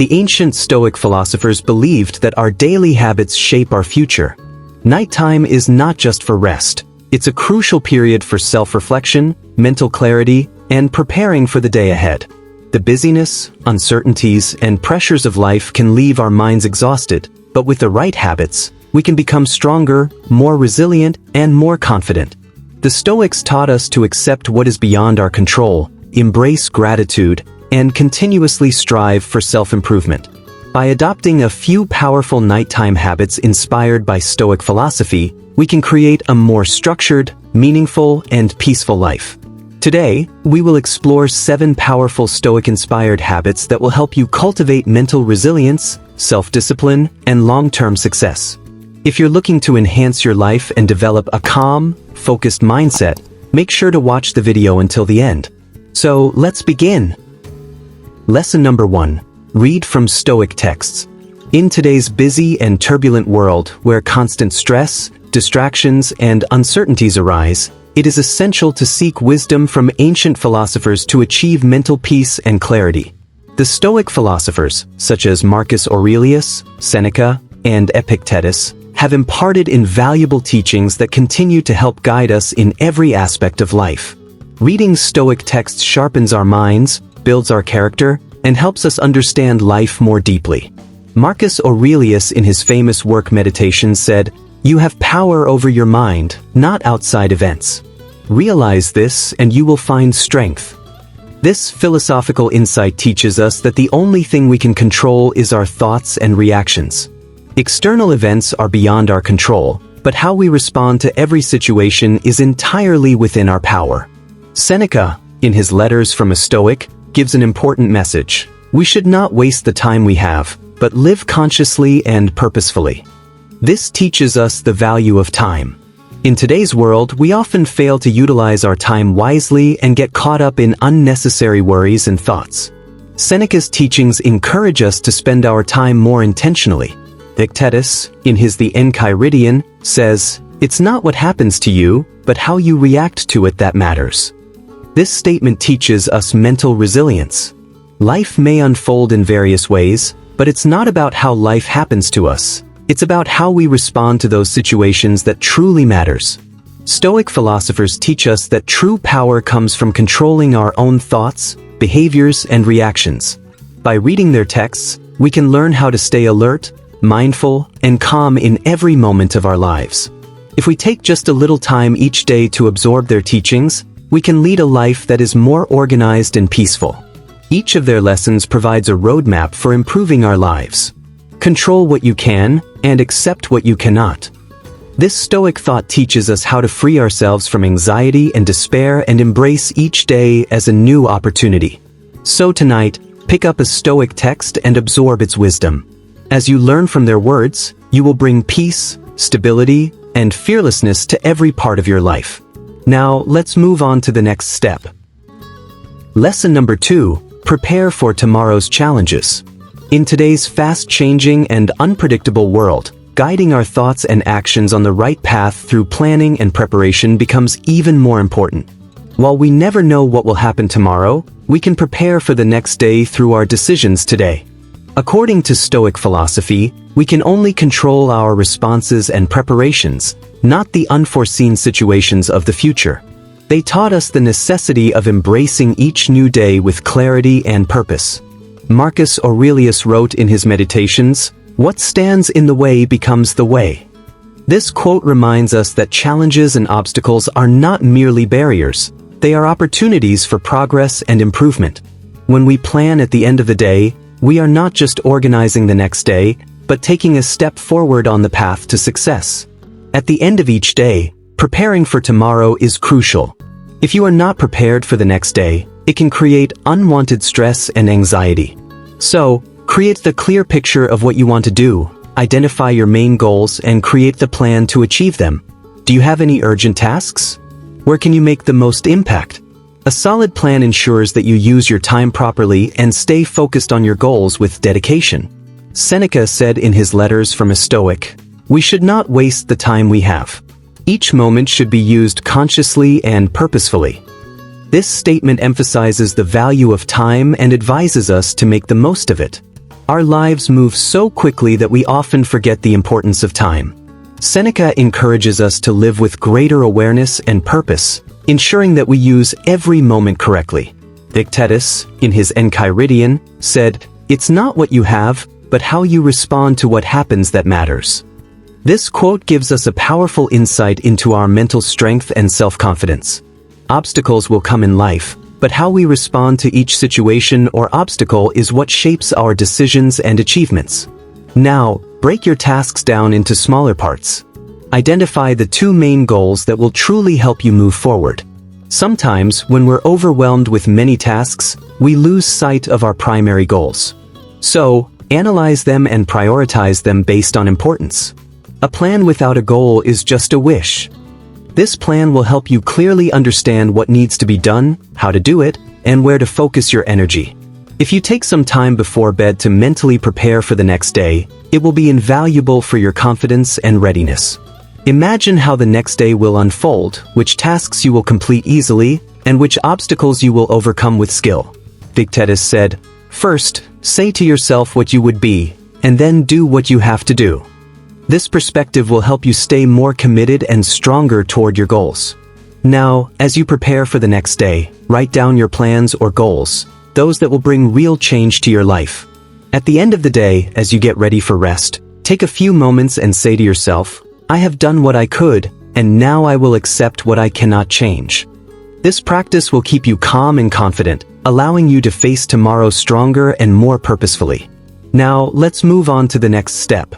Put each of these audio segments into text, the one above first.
The ancient Stoic philosophers believed that our daily habits shape our future. Nighttime is not just for rest. It's a crucial period for self-reflection, mental clarity, and preparing for the day ahead. The busyness, uncertainties, and pressures of life can leave our minds exhausted, but with the right habits, we can become stronger, more resilient, and more confident. The Stoics taught us to accept what is beyond our control, embrace gratitude, and continuously strive for self-improvement. By adopting a few powerful nighttime habits inspired by Stoic philosophy, we can create a more structured, meaningful, and peaceful life. Today, we will explore 7 powerful Stoic-inspired habits that will help you cultivate mental resilience, self-discipline, and long-term success. If you're looking to enhance your life and develop a calm, focused mindset, make sure to watch the video until the end. So, let's begin. Lesson number 1. Read from Stoic texts. In today's busy and turbulent world, where constant stress, distractions, and uncertainties arise, it is essential to seek wisdom from ancient philosophers to achieve mental peace and clarity. The Stoic philosophers, such as Marcus Aurelius, Seneca, and Epictetus, have imparted invaluable teachings that continue to help guide us in every aspect of life. Reading Stoic texts sharpens our minds, builds our character, and helps us understand life more deeply. Marcus Aurelius in his famous work Meditations said, "You have power over your mind, not outside events. Realize this and you will find strength." This philosophical insight teaches us that the only thing we can control is our thoughts and reactions. External events are beyond our control, but how we respond to every situation is entirely within our power. Seneca, in his Letters from a Stoic, gives an important message. We should not waste the time we have, but live consciously and purposefully. This teaches us the value of time. In today's world, we often fail to utilize our time wisely and get caught up in unnecessary worries and thoughts. Seneca's teachings encourage us to spend our time more intentionally. Epictetus, in his The Enchiridion, says, "It's not what happens to you, but how you react to it that matters." This statement teaches us mental resilience. Life may unfold in various ways, but it's not about how life happens to us. It's about how we respond to those situations that truly matters. Stoic philosophers teach us that true power comes from controlling our own thoughts, behaviors, and reactions. By reading their texts, we can learn how to stay alert, mindful, and calm in every moment of our lives. If we take just a little time each day to absorb their teachings, we can lead a life that is more organized and peaceful. Each of their lessons provides a roadmap for improving our lives. Control what you can, and accept what you cannot. This Stoic thought teaches us how to free ourselves from anxiety and despair and embrace each day as a new opportunity. So tonight, pick up a Stoic text and absorb its wisdom. As you learn from their words, you will bring peace, stability, and fearlessness to every part of your life. Now, let's move on to the next step. Lesson number 2. Prepare for tomorrow's challenges. In today's fast-changing and unpredictable world, guiding our thoughts and actions on the right path through planning and preparation becomes even more important. While we never know what will happen tomorrow, we can prepare for the next day through our decisions today. According to Stoic philosophy, we can only control our responses and preparations, not the unforeseen situations of the future. They taught us the necessity of embracing each new day with clarity and purpose. Marcus Aurelius wrote in his Meditations, "What stands in the way becomes the way." This quote reminds us that challenges and obstacles are not merely barriers, they are opportunities for progress and improvement. When we plan at the end of the day, we are not just organizing the next day, but taking a step forward on the path to success. At the end of each day, preparing for tomorrow is crucial. If you are not prepared for the next day, it can create unwanted stress and anxiety. So, create the clear picture of what you want to do, identify your main goals, and create the plan to achieve them. Do you have any urgent tasks? Where can you make the most impact? A solid plan ensures that you use your time properly and stay focused on your goals with dedication. Seneca said in his Letters from a Stoic, "We should not waste the time we have. Each moment should be used consciously and purposefully." This statement emphasizes the value of time and advises us to make the most of it. Our lives move so quickly that we often forget the importance of time. Seneca encourages us to live with greater awareness and purpose, ensuring that we use every moment correctly. Epictetus, in his Enchiridion, said, "It's not what you have, but how you respond to what happens that matters." This quote gives us a powerful insight into our mental strength and self-confidence. Obstacles will come in life, but how we respond to each situation or obstacle is what shapes our decisions and achievements. Now, break your tasks down into smaller parts. Identify the 2 main goals that will truly help you move forward. Sometimes, when we're overwhelmed with many tasks, we lose sight of our primary goals. So, analyze them and prioritize them based on importance. A plan without a goal is just a wish. This plan will help you clearly understand what needs to be done, how to do it, and where to focus your energy. If you take some time before bed to mentally prepare for the next day, it will be invaluable for your confidence and readiness. Imagine how the next day will unfold, which tasks you will complete easily, and which obstacles you will overcome with skill. Epictetus said, "First, say to yourself what you would be, and then do what you have to do." This perspective will help you stay more committed and stronger toward your goals. Now, as you prepare for the next day, write down your plans or goals, those that will bring real change to your life. At the end of the day, as you get ready for rest, take a few moments and say to yourself, "I have done what I could, and now I will accept what I cannot change." This practice will keep you calm and confident, allowing you to face tomorrow stronger and more purposefully. Now, let's move on to the next step.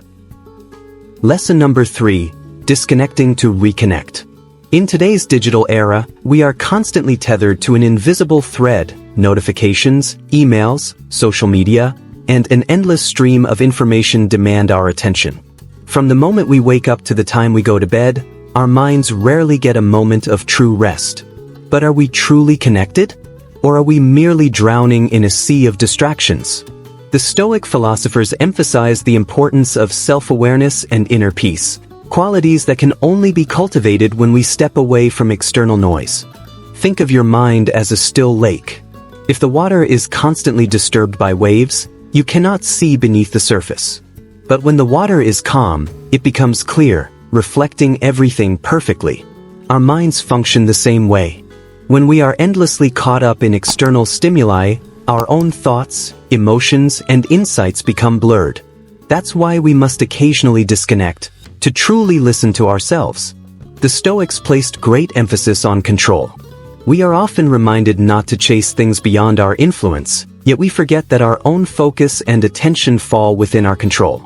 Lesson number 3, disconnecting to reconnect. In today's digital era, we are constantly tethered to an invisible thread, notifications, emails, social media, and an endless stream of information demand our attention. From the moment we wake up to the time we go to bed, our minds rarely get a moment of true rest. But are we truly connected? Or are we merely drowning in a sea of distractions? The Stoic philosophers emphasize the importance of self-awareness and inner peace, qualities that can only be cultivated when we step away from external noise. Think of your mind as a still lake. If the water is constantly disturbed by waves, you cannot see beneath the surface. But when the water is calm, it becomes clear, reflecting everything perfectly. Our minds function the same way. When we are endlessly caught up in external stimuli, our own thoughts, emotions, and insights become blurred. That's why we must occasionally disconnect, to truly listen to ourselves. The Stoics placed great emphasis on control. We are often reminded not to chase things beyond our influence, yet we forget that our own focus and attention fall within our control.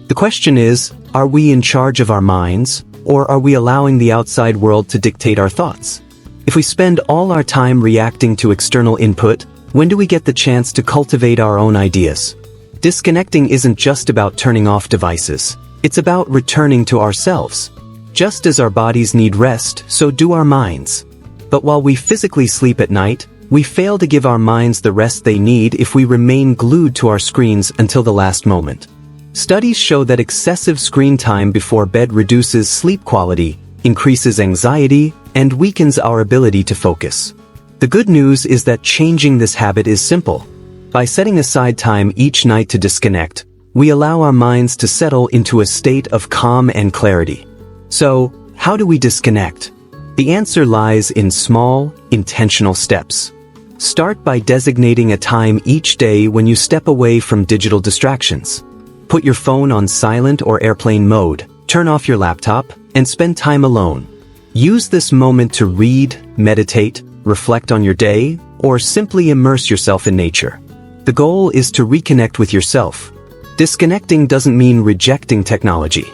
The question is, are we in charge of our minds, or are we allowing the outside world to dictate our thoughts? If we spend all our time reacting to external input, when do we get the chance to cultivate our own ideas? Disconnecting isn't just about turning off devices. It's about returning to ourselves. Just as our bodies need rest, so do our minds. But while we physically sleep at night, we fail to give our minds the rest they need if we remain glued to our screens until the last moment. Studies show that excessive screen time before bed reduces sleep quality, increases anxiety, and weakens our ability to focus. The good news is that changing this habit is simple. By setting aside time each night to disconnect, we allow our minds to settle into a state of calm and clarity. So, how do we disconnect? The answer lies in small, intentional steps. Start by designating a time each day when you step away from digital distractions. Put your phone on silent or airplane mode, turn off your laptop, and spend time alone. Use this moment to read, meditate, reflect on your day, or simply immerse yourself in nature. The goal is to reconnect with yourself. Disconnecting doesn't mean rejecting technology.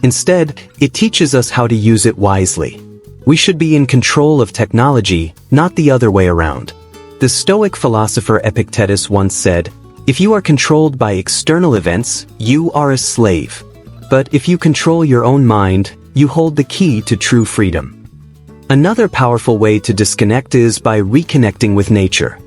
Instead, it teaches us how to use it wisely. We should be in control of technology, not the other way around. The Stoic philosopher Epictetus once said, "If you are controlled by external events, you are a slave. But if you control your own mind, you hold the key to true freedom." Another powerful way to disconnect is by reconnecting with nature.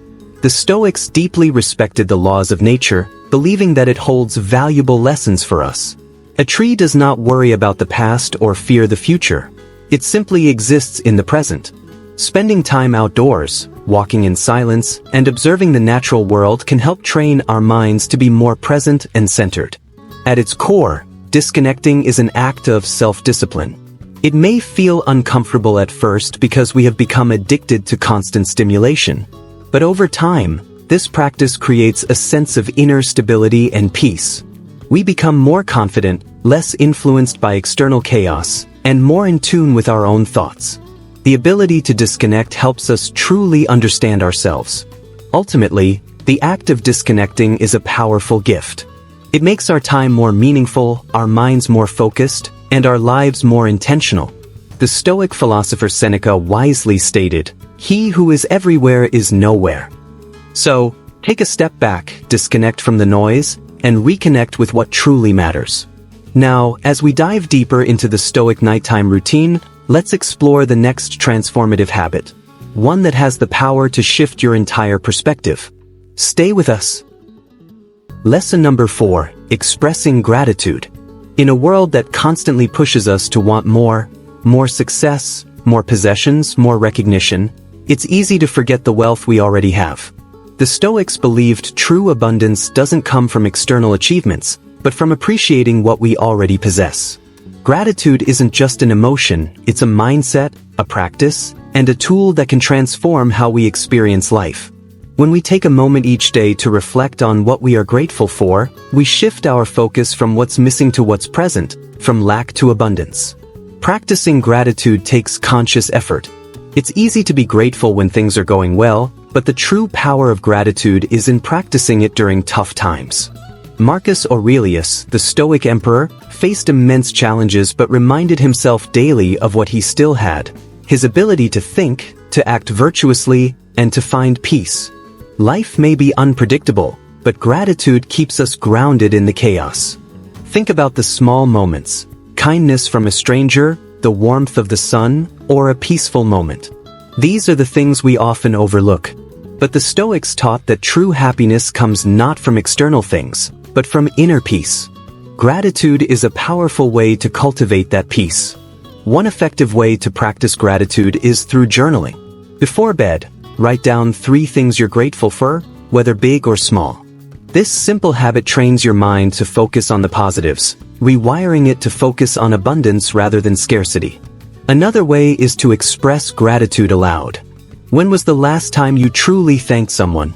The Stoics deeply respected the laws of nature, believing that it holds valuable lessons for us. A tree does not worry about the past or fear the future. It simply exists in the present. Spending time outdoors, walking in silence, and observing the natural world can help train our minds to be more present and centered. At its core, disconnecting is an act of self-discipline. It may feel uncomfortable at first because we have become addicted to constant stimulation. But over time, this practice creates a sense of inner stability and peace. We become more confident, less influenced by external chaos, and more in tune with our own thoughts. The ability to disconnect helps us truly understand ourselves. Ultimately, the act of disconnecting is a powerful gift. It makes our time more meaningful, our minds more focused, and our lives more intentional. The Stoic philosopher Seneca wisely stated, "He who is everywhere is nowhere." So, take a step back, disconnect from the noise, and reconnect with what truly matters. Now, as we dive deeper into the Stoic nighttime routine, let's explore the next transformative habit, one that has the power to shift your entire perspective. Stay with us. Lesson number 4, expressing gratitude. In a world that constantly pushes us to want more success, more possessions, more recognition, it's easy to forget the wealth we already have. The Stoics believed true abundance doesn't come from external achievements, but from appreciating what we already possess. Gratitude isn't just an emotion, it's a mindset, a practice, and a tool that can transform how we experience life. When we take a moment each day to reflect on what we are grateful for, we shift our focus from what's missing to what's present, from lack to abundance. Practicing gratitude takes conscious effort. It's easy to be grateful when things are going well, but the true power of gratitude is in practicing it during tough times. Marcus Aurelius, the Stoic emperor, faced immense challenges but reminded himself daily of what he still had: his ability to think, to act virtuously, and to find peace. Life may be unpredictable, but gratitude keeps us grounded in the chaos. Think about the small moments: kindness from a stranger, the warmth of the sun, or a peaceful moment. These are the things we often overlook. But the Stoics taught that true happiness comes not from external things, but from inner peace. Gratitude is a powerful way to cultivate that peace. One effective way to practice gratitude is through journaling. Before bed, write down 3 things you're grateful for, whether big or small. This simple habit trains your mind to focus on the positives, rewiring it to focus on abundance rather than scarcity. Another way is to express gratitude aloud. When was the last time you truly thanked someone?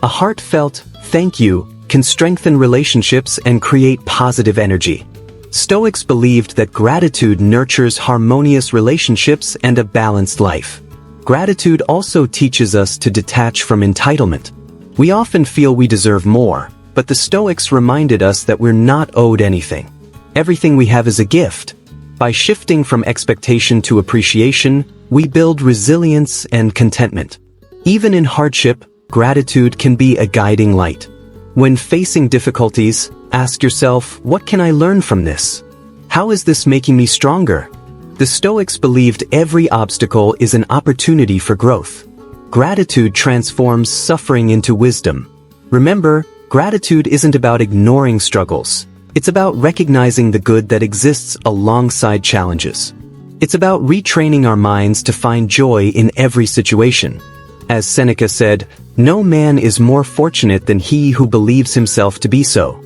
A heartfelt thank you can strengthen relationships and create positive energy. Stoics believed that gratitude nurtures harmonious relationships and a balanced life. Gratitude also teaches us to detach from entitlement. We often feel we deserve more, but the Stoics reminded us that we're not owed anything. Everything we have is a gift. By shifting from expectation to appreciation, we build resilience and contentment. Even in hardship, gratitude can be a guiding light. When facing difficulties, ask yourself, what can I learn from this? How is this making me stronger? The Stoics believed every obstacle is an opportunity for growth. Gratitude transforms suffering into wisdom. Remember, gratitude isn't about ignoring struggles. It's about recognizing the good that exists alongside challenges. It's about retraining our minds to find joy in every situation. As Seneca said, "No man is more fortunate than he who believes himself to be so."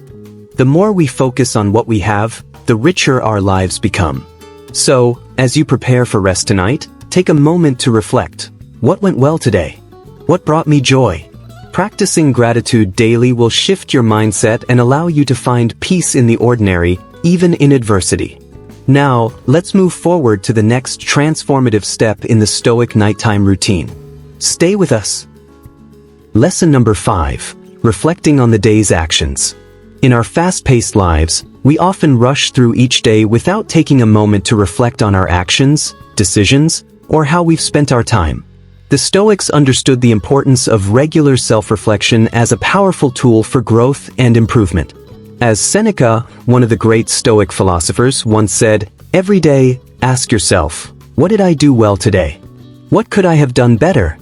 The more we focus on what we have, the richer our lives become. So, as you prepare for rest tonight, take a moment to reflect. What went well today? What brought me joy? Practicing gratitude daily will shift your mindset and allow you to find peace in the ordinary, even in adversity. Now, let's move forward to the next transformative step in the Stoic nighttime routine. Stay with us. Lesson number 5, reflecting on the day's actions. In our fast-paced lives, we often rush through each day without taking a moment to reflect on our actions, decisions, or how we've spent our time. The Stoics understood the importance of regular self-reflection as a powerful tool for growth and improvement. As Seneca, one of the great Stoic philosophers, once said, "Every day, ask yourself, what did I do well today? What could I have done better?"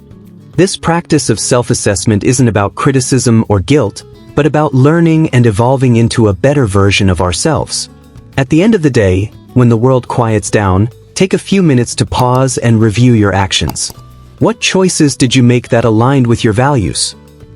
This practice of self-assessment isn't about criticism or guilt, but about learning and evolving into a better version of ourselves. At the end of the day, when the world quiets down, take a few minutes to pause and review your actions. What choices did you make that aligned with your values?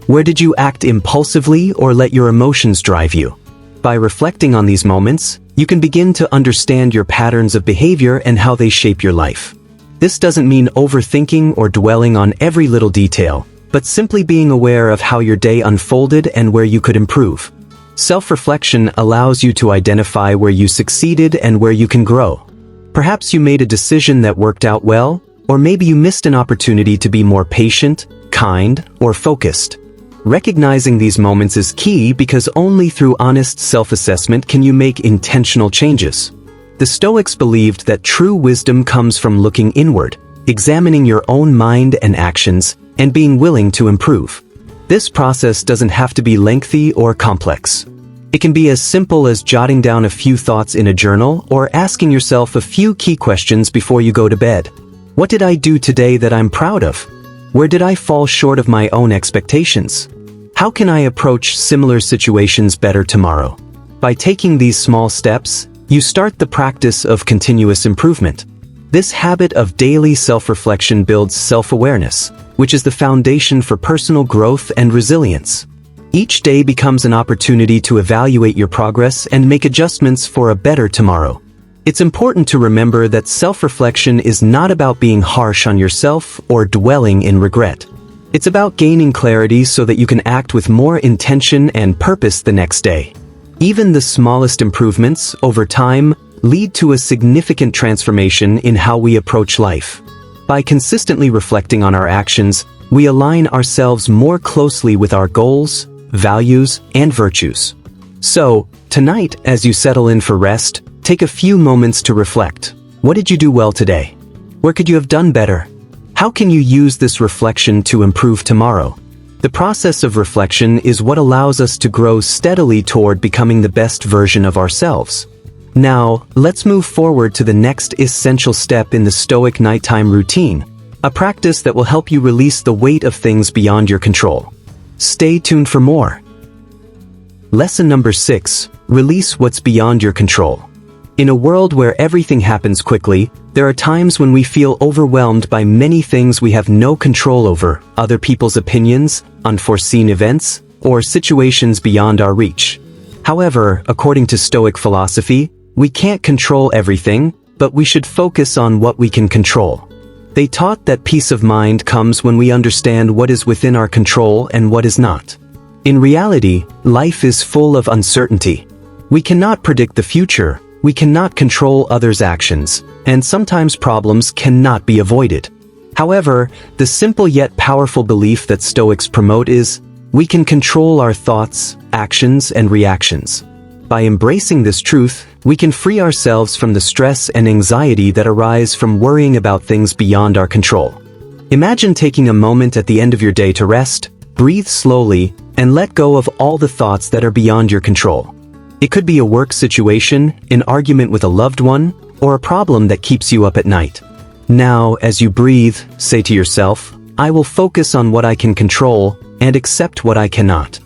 Where did you act impulsively or let your emotions drive you? By reflecting on these moments, you can begin to understand your patterns of behavior and how they shape your life. This doesn't mean overthinking or dwelling on every little detail, but simply being aware of how your day unfolded and where you could improve. Self-reflection allows you to identify where you succeeded and where you can grow. Perhaps you made a decision that worked out well, or maybe you missed an opportunity to be more patient, kind, or focused. Recognizing these moments is key because only through honest self-assessment can you make intentional changes. The Stoics believed that true wisdom comes from looking inward, examining your own mind and actions, and being willing to improve. This process doesn't have to be lengthy or complex. It can be as simple as jotting down a few thoughts in a journal or asking yourself a few key questions before you go to bed. What did I do today that I'm proud of? Where did I fall short of my own expectations? How can I approach similar situations better tomorrow? By taking these small steps, you start the practice of continuous improvement. This habit of daily self-reflection builds self-awareness, which is the foundation for personal growth and resilience. Each day becomes an opportunity to evaluate your progress and make adjustments for a better tomorrow. It's important to remember that self-reflection is not about being harsh on yourself or dwelling in regret. It's about gaining clarity so that you can act with more intention and purpose the next day. Even the smallest improvements, over time, lead to a significant transformation in how we approach life. By consistently reflecting on our actions, we align ourselves more closely with our goals, values, and virtues. So, tonight, as you settle in for rest, take a few moments to reflect. What did you do well today? Where could you have done better? How can you use this reflection to improve tomorrow? The process of reflection is what allows us to grow steadily toward becoming the best version of ourselves. Now, let's move forward to the next essential step in the Stoic nighttime routine, a practice that will help you release the weight of things beyond your control. Stay tuned for more. Lesson number 6, release what's beyond your control. In a world where everything happens quickly, there are times when we feel overwhelmed by many things we have no control over, other people's opinions, unforeseen events, or situations beyond our reach. However, according to Stoic philosophy, we can't control everything, but we should focus on what we can control. They taught that peace of mind comes when we understand what is within our control and what is not. In reality, life is full of uncertainty. We cannot predict the future, we cannot control others' actions, and sometimes problems cannot be avoided. However, the simple yet powerful belief that Stoics promote is, we can control our thoughts, actions, and reactions. By embracing this truth, we can free ourselves from the stress and anxiety that arise from worrying about things beyond our control. Imagine taking a moment at the end of your day to rest, breathe slowly, and let go of all the thoughts that are beyond your control. It could be a work situation, an argument with a loved one, or a problem that keeps you up at night. Now, as you breathe, say to yourself, I will focus on what I can control and accept what I cannot.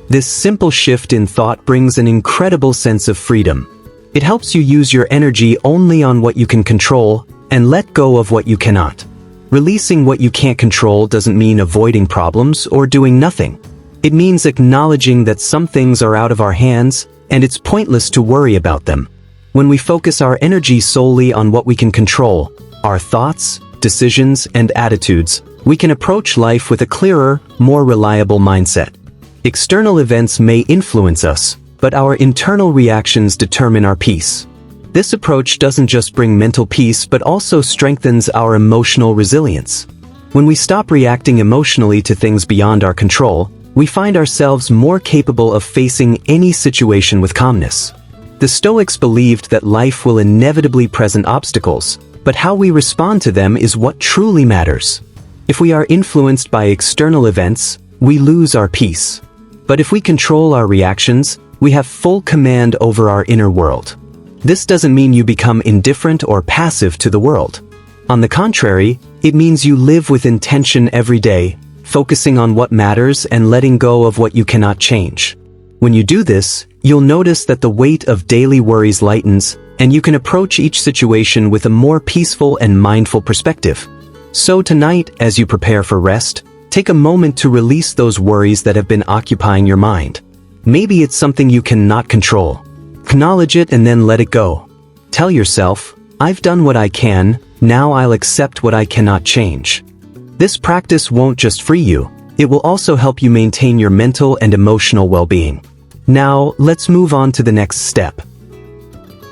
This simple shift in thought brings an incredible sense of freedom. It helps you use your energy only on what you can control and let go of what you cannot. Releasing what you can't control doesn't mean avoiding problems or doing nothing. It means acknowledging that some things are out of our hands and it's pointless to worry about them. When we focus our energy solely on what we can control, our thoughts, decisions, and attitudes, we can approach life with a clearer, more reliable mindset. External events may influence us, but our internal reactions determine our peace. This approach doesn't just bring mental peace but also strengthens our emotional resilience. When we stop reacting emotionally to things beyond our control, we find ourselves more capable of facing any situation with calmness. The Stoics believed that life will inevitably present obstacles, but how we respond to them is what truly matters. If we are influenced by external events, we lose our peace. But if we control our reactions, we have full command over our inner world. This doesn't mean you become indifferent or passive to the world. On the contrary, it means you live with intention every day, focusing on what matters and letting go of what you cannot change. When you do this, you'll notice that the weight of daily worries lightens, and you can approach each situation with a more peaceful and mindful perspective. So tonight, as you prepare for rest, take a moment to release those worries that have been occupying your mind. Maybe it's something you cannot control. Acknowledge it and then let it go. Tell yourself, I've done what I can, now I'll accept what I cannot change. This practice won't just free you, it will also help you maintain your mental and emotional well-being. Now, let's move on to the next step.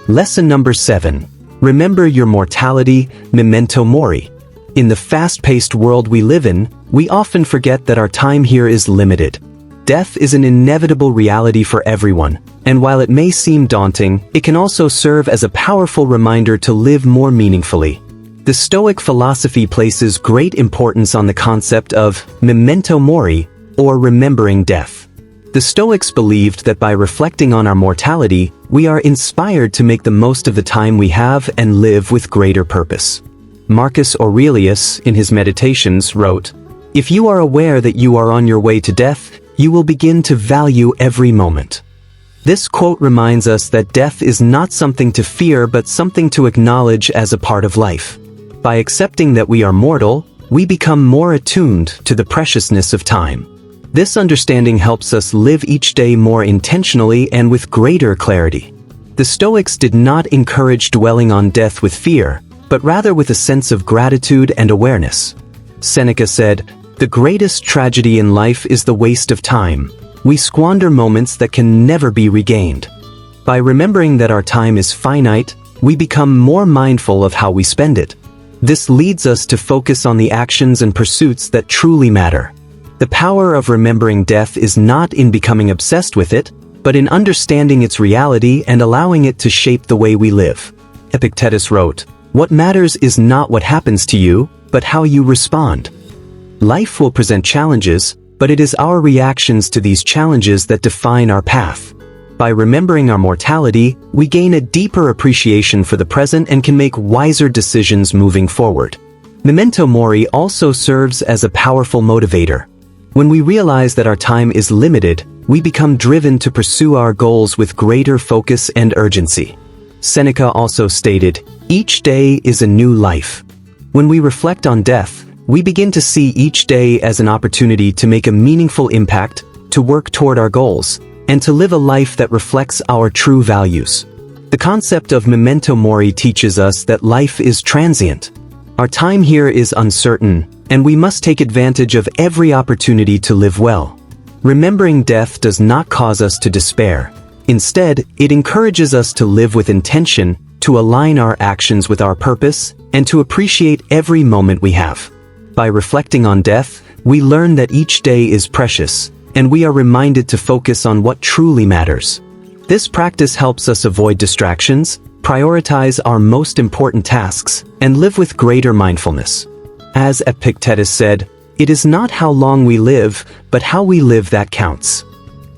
Lesson number 7. Remember your mortality, memento mori. In the fast-paced world we live in, we often forget that our time here is limited. Death is an inevitable reality for everyone, and while it may seem daunting, it can also serve as a powerful reminder to live more meaningfully. The Stoic philosophy places great importance on the concept of memento mori, or remembering death. The Stoics believed that by reflecting on our mortality, we are inspired to make the most of the time we have and live with greater purpose. Marcus Aurelius, in his Meditations, wrote, "If you are aware that you are on your way to death, you will begin to value every moment." This quote reminds us that death is not something to fear but something to acknowledge as a part of life. By accepting that we are mortal, we become more attuned to the preciousness of time. This understanding helps us live each day more intentionally and with greater clarity. The Stoics did not encourage dwelling on death with fear, but rather with a sense of gratitude and awareness. Seneca said, "The greatest tragedy in life is the waste of time. We squander moments that can never be regained." By remembering that our time is finite, we become more mindful of how we spend it. This leads us to focus on the actions and pursuits that truly matter. The power of remembering death is not in becoming obsessed with it, but in understanding its reality and allowing it to shape the way we live. Epictetus wrote, "What matters is not what happens to you, but how you respond." Life will present challenges, but it is our reactions to these challenges that define our path. By remembering our mortality, we gain a deeper appreciation for the present and can make wiser decisions moving forward. Memento mori also serves as a powerful motivator. When we realize that our time is limited, we become driven to pursue our goals with greater focus and urgency. Seneca also stated, "Each day is a new life." When we reflect on death, we begin to see each day as an opportunity to make a meaningful impact, to work toward our goals, and to live a life that reflects our true values. The concept of memento mori teaches us that life is transient. Our time here is uncertain, and we must take advantage of every opportunity to live well. Remembering death does not cause us to despair. Instead, it encourages us to live with intention, to align our actions with our purpose, and to appreciate every moment we have. By reflecting on death, we learn that each day is precious, and we are reminded to focus on what truly matters. This practice helps us avoid distractions, prioritize our most important tasks, and live with greater mindfulness. As Epictetus said, "It is not how long we live, but how we live that counts."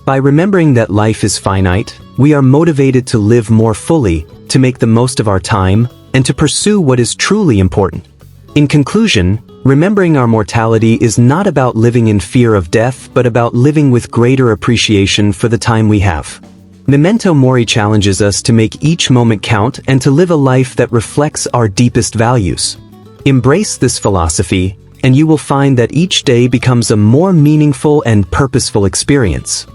By remembering that life is finite, we are motivated to live more fully, to make the most of our time, and to pursue what is truly important. In conclusion, remembering our mortality is not about living in fear of death but about living with greater appreciation for the time we have. Memento mori challenges us to make each moment count and to live a life that reflects our deepest values. Embrace this philosophy, and you will find that each day becomes a more meaningful and purposeful experience.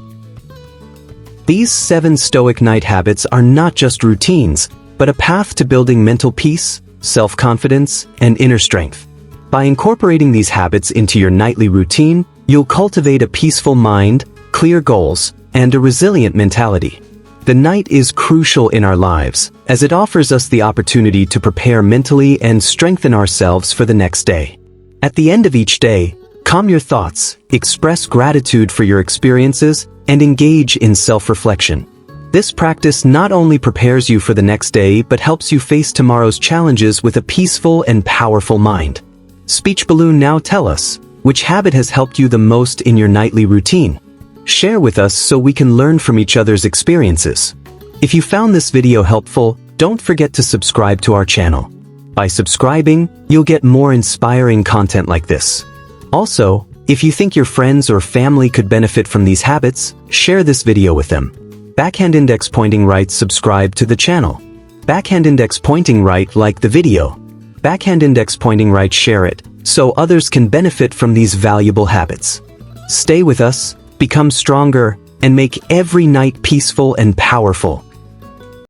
These 7 Stoic night habits are not just routines, but a path to building mental peace, self-confidence, and inner strength. By incorporating these habits into your nightly routine, you'll cultivate a peaceful mind, clear goals, and a resilient mentality. The night is crucial in our lives, as it offers us the opportunity to prepare mentally and strengthen ourselves for the next day. At the end of each day, calm your thoughts, express gratitude for your experiences, and engage in self-reflection. This practice not only prepares you for the next day but helps you face tomorrow's challenges with a peaceful and powerful mind. Speech Balloon, now tell us, which habit has helped you the most in your nightly routine? Share with us so we can learn from each other's experiences. If you found this video helpful, don't forget to subscribe to our channel. By subscribing, you'll get more inspiring content like this. Also, if you think your friends or family could benefit from these habits, share this video with them. Backhand index pointing right, subscribe to the channel. Backhand index pointing right, like the video. Backhand index pointing right, share it. so others can benefit from these valuable habits. Stay with us, become stronger, and make every night peaceful and powerful.